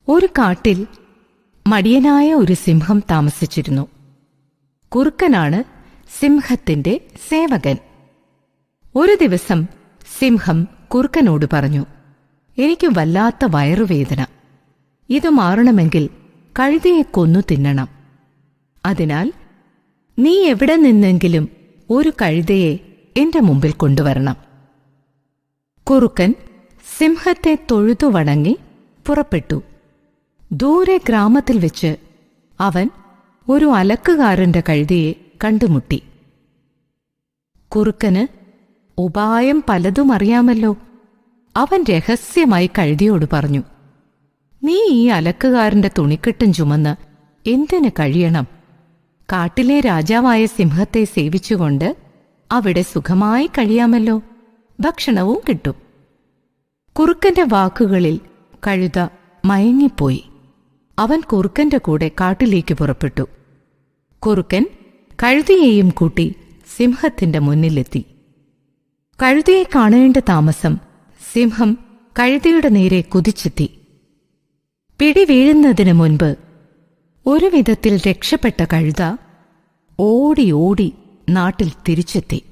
ഒരു കാട്ടിൽ മടിയനായ ഒരു സിംഹം താമസിച്ചിരുന്നു. കുറുക്കനാണ് സിംഹത്തിന്റെ സേവകൻ. ഒരു ദിവസം സിംഹം കുറുക്കനോട് പറഞ്ഞു, എനിക്ക് വല്ലാത്ത വയറുവേദന. ഇത് മാറണമെങ്കിൽ കഴുതയെ കൊന്നു തിന്നണം. അതിനാൽ നീ എവിടെ നിന്നെങ്കിലും ഒരു കഴുതയെ എന്റെ മുമ്പിൽ കൊണ്ടുവരണം. കുറുക്കൻ സിംഹത്തെ തൊഴുതു വണങ്ങി പുറപ്പെട്ടു. ദൂരെ ഗ്രാമത്തിൽ വെച്ച് അവൻ ഒരു അലക്കുകാരന്റെ കഴുതയെ കണ്ടുമുട്ടി. കുറുക്കന് ഉപായം പലതും അറിയാമല്ലോ. അവൻ രഹസ്യമായി കഴുതയോട് പറഞ്ഞു, നീ ഈ അലക്കുകാരന്റെ തുണിക്കെട്ടും ചുമന്ന് എന്തിന് കഴിയണം? കാട്ടിലെ രാജാവായ സിംഹത്തെ സേവിച്ചുകൊണ്ട് അവിടെ സുഖമായി കഴിയാമല്ലോ. ഭക്ഷണവും കിട്ടും. കുറുക്കന്റെ വാക്കുകളിൽ കഴുത മയങ്ങിപ്പോയി. അവൻ കുറുക്കന്റെ കൂടെ കാട്ടിലേക്ക് പുറപ്പെട്ടു. കുറുക്കൻ കഴുതയെയും കൂട്ടി സിംഹത്തിന്റെ മുന്നിലെത്തി. കഴുതയെ കാണേണ്ട താമസം സിംഹം കഴുതയുടെ നേരെ കുതിച്ചെത്തി. പിടി വീഴുന്നതിനു മുൻപ് ഒരു വിധത്തിൽ രക്ഷപ്പെട്ട കഴുത ഓടി ഓടി നാട്ടിൽ തിരിച്ചെത്തി.